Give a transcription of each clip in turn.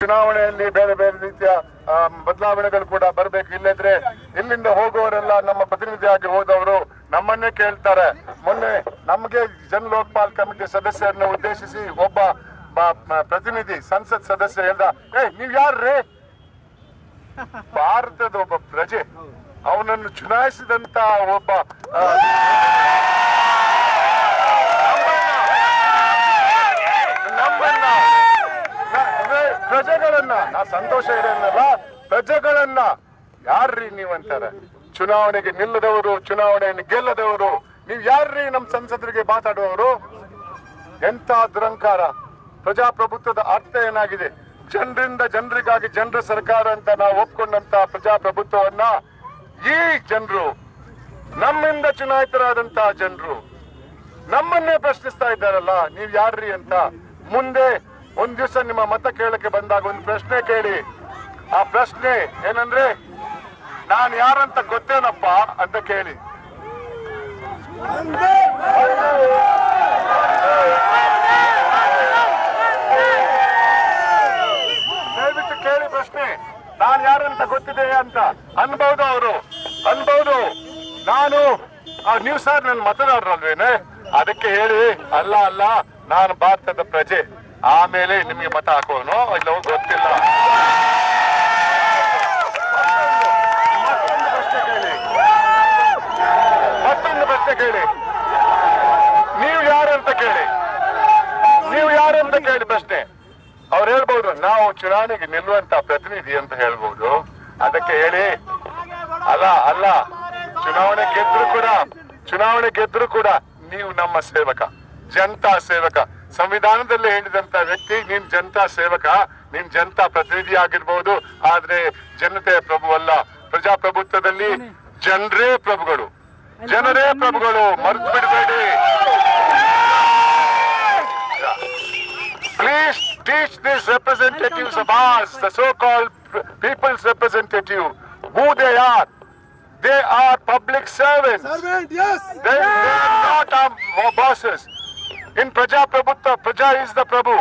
ಚುನಾವಣೆಯಲ್ಲಿ ಬೇರೆ ಬೇರೆ ರೀತಿಯ ಬದಲಾವಣೆಗಳು ಕೂಡ ಬರಬೇಕು. ಇಲ್ಲದ್ರೆ ಇಲ್ಲಿಂದ ಹೋಗುವವರೆಲ್ಲ ನಮ್ಮ ಪ್ರತಿನಿಧಿಯಾಗಿ ಹೋದವರು ನಮ್ಮನ್ನೇ ಕೇಳ್ತಾರೆ. ಮೊನ್ನೆ ನಮಗೆ ಜನ ಲೋಕಪಾಲ್ ಕಮಿಟಿ ಸದಸ್ಯರನ್ನ ಉದ್ದೇಶಿಸಿ ಒಬ್ಬ ಪ್ರತಿನಿಧಿ ಸಂಸತ್ ಸದಸ್ಯ ಹೇಳ್ದ, ನೀವ್ ಯಾರ್ರೀ? ಭಾರತದ ಒಬ್ಬ ಪ್ರಜೆ, ಅವನನ್ನು ಚುನಾಯಿಸಿದಂತ ಒಬ್ಬ ಪ್ರಜೆಗಳನ್ನ ಸಂತೋಷ ಇರಲ್ಲ, ಪ್ರಜೆಗಳನ್ನ ಯಾರ್ರೀ ನೀವಂತಾರೆ? ಚುನಾವಣೆಗೆ ನಿಲ್ಲದವರು, ಚುನಾವಣೆಯನ್ನು ಗೆಲ್ಲದವರು, ನೀವ್ ಯಾರ್ರೀ ನಮ್ ಸಂಸದರಿಗೆ ಮಾತಾಡುವವರು? ಎಂತ ದುರಂಕಾರ! ಪ್ರಜಾಪ್ರಭುತ್ವದ ಅರ್ಥ ಏನಾಗಿದೆ? ಜನರಿಂದ ಜನರಿಗಾಗಿ ಜನರ ಸರ್ಕಾರ ಅಂತ ನಾವು ಒಪ್ಕೊಂಡಂತ ಪ್ರಜಾಪ್ರಭುತ್ವವನ್ನ ಈ ಜನರು, ನಮ್ಮಿಂದ ಚುನಾಯಿತರಾದಂತಹ ಜನರು ನಮ್ಮನ್ನೇ ಪ್ರಶ್ನಿಸ್ತಾ ಇದ್ದಾರಲ್ಲ, ನೀವ್ ಯಾರ್ರೀ ಅಂತ. ಮುಂದೆ ಒಂದ್ ದಿವಸ ನಿಮ್ಮ ಮತ ಕೇಳಕ್ಕೆ ಬಂದಾಗ ಒಂದು ಪ್ರಶ್ನೆ ಕೇಳಿ. ಆ ಪ್ರಶ್ನೆ ಏನಂದ್ರೆ, ನಾನ್ ಯಾರಂತ ಗೊತ್ತೇನಪ್ಪ ಅಂತ ಕೇಳಿ. ದಯವಿಟ್ಟು ಕೇಳಿ ಪ್ರಶ್ನೆ, ನಾನ್ ಯಾರಂತ ಗೊತ್ತಿದೆ ಅಂತ ಅನ್ಬಹುದು. ಅವರು ಅನ್ಬಹುದು, ನಾನು ನೀವು ಸರ್ ನನ್ನ ಮತದಾರರಲ್ವೇನೆ, ಅದಕ್ಕೆ ಹೇಳಿ ಅಲ್ಲ ಅಲ್ಲ ನಾನು ಭಾರತದ ಪ್ರಜೆ, ಆಮೇಲೆ ನಿಮ್ಗೆ ಮತ ಹಾಕೋನು ಇಲ್ಲ ಗೊತ್ತಿಲ್ಲ. ಮತ್ತೊಂದು ಪ್ರಶ್ನೆ ಕೇಳಿ, ನೀವು ಯಾರಂತ ಕೇಳಿ, ನೀವು ಯಾರಂತ ಕೇಳಿ ಪ್ರಶ್ನೆ. ಅವ್ರು ಹೇಳ್ಬಹುದು, ನಾವು ಚುನಾವಣೆಗೆ ನಿಲ್ಲುವಂತ ಪ್ರತಿನಿಧಿ ಅಂತ ಹೇಳ್ಬಹುದು. ಅದಕ್ಕೆ ಹೇಳಿ ಅಲ್ಲ ಅಲ್ಲ, ಚುನಾವಣೆ ಗೆದ್ರು ಕೂಡ ನೀವು ನಮ್ಮ ಸೇವಕ, ಜನತಾ ಸೇವಕ. ಸಂವಿಧಾನದಲ್ಲಿ ಹೇಳಿದಂತ ವ್ಯಕ್ತಿ, ನೀನ್ ಜನತಾ ಸೇವಕ, ನೀನ್ ಜನತಾ ಪ್ರತಿನಿಧಿ ಆಗಿರ್ಬಹುದು, ಆದ್ರೆ ಜನತೆಯ ಪ್ರಭು ಅಲ್ಲ. ಪ್ರಜಾಪ್ರಭುತ್ವದಲ್ಲಿ ಜನರೇ ಪ್ರಭುಗಳು, ಮರೆತು ಬಿಡಬೇಡಿ. Please teach these representatives of ours, the so-called people's representative, who they are. They are public servants. Yes. They are not our bosses. In Prajaprabhutva, Praja is the Prabhu.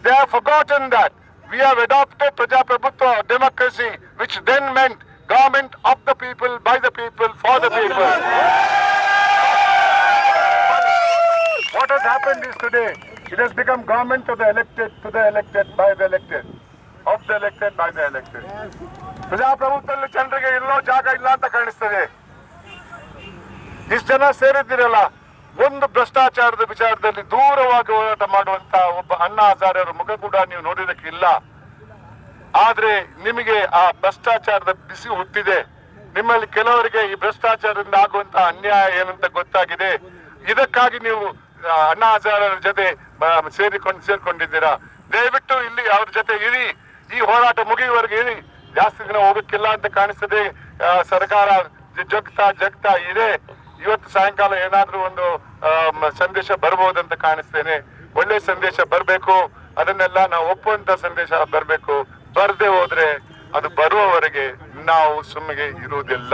They have forgotten that. We have adopted Prajaprabhutva democracy, which then meant government of the people, by the people, for the people. What has happened is today, it has become government of the elected, to the elected, by the elected, of the elected, by the elected. ಪ್ರಜಾಪ್ರಭುತ್ವದಲ್ಲಿ ಜನರಿಗೆ ಎಲ್ಲೋ ಜಾಗ ಇಲ್ಲ ಅಂತ ಕಾಣಿಸ್ತದೆ. ಇಷ್ಟು ಜನ ಸೇರಿದ್ದೀರಲ್ಲ, ಒಂದು ಭ್ರಷ್ಟಾಚಾರದ ವಿಚಾರದಲ್ಲಿ ದೂರವಾಗಿ ಹೋರಾಟ ಮಾಡುವಂತ ಒಬ್ಬ ಅಣ್ಣಾ ಹಜಾರೆ ಮುಖ ಕೂಡ ನೀವು ನೋಡಿದಕ್ಕಿಲ್ಲ. ಆದ್ರೆ ನಿಮಗೆ ಆ ಭ್ರಷ್ಟಾಚಾರದ ಬಿಸಿ ಹುಟ್ಟಿದೆ. ನಿಮ್ಮಲ್ಲಿ ಕೆಲವರಿಗೆ ಈ ಭ್ರಷ್ಟಾಚಾರದಿಂದ ಆಗುವಂತ ಅನ್ಯಾಯ ಏನಂತ ಗೊತ್ತಾಗಿದೆ. ಇದಕ್ಕಾಗಿ ನೀವು ಅಣ್ಣಾ ಹಜಾರೆ ಜೊತೆ ಸೇರ್ಕೊಂಡಿದ್ದೀರಾ. ದಯವಿಟ್ಟು ಇಲ್ಲಿ ಅವ್ರ ಜೊತೆ ಇರಿ, ಈ ಹೋರಾಟ ಮುಗಿಯುವವರೆಗೆ ಇರಿ. ಜಾಸ್ತಿ ದಿನ ಹೋಗಕ್ಕಿಲ್ಲ ಅಂತ ಕಾಣಿಸ್ತದೆ. ಸರ್ಕಾರ ಜಗ್ತಾ ಇದೆ. ಇವತ್ತು ಸಾಯಂಕಾಲ ಏನಾದ್ರೂ ಒಂದು ಸಂದೇಶ ಬರ್ಬೋದಂತ ಕಾಣಿಸ್ತೇನೆ. ಒಳ್ಳೆ ಸಂದೇಶ ಬರ್ಬೇಕು, ಅದನ್ನೆಲ್ಲ ನಾವು ಒಪ್ಪುವಂತ ಸಂದೇಶ ಬರ್ಬೇಕು. ಬರ್ದೇ ಹೋದ್ರೆ ಅದು ಬರುವವರೆಗೆ ನಾವು ಸುಮ್ಮಿಗೆ ಇರುವುದಿಲ್ಲ.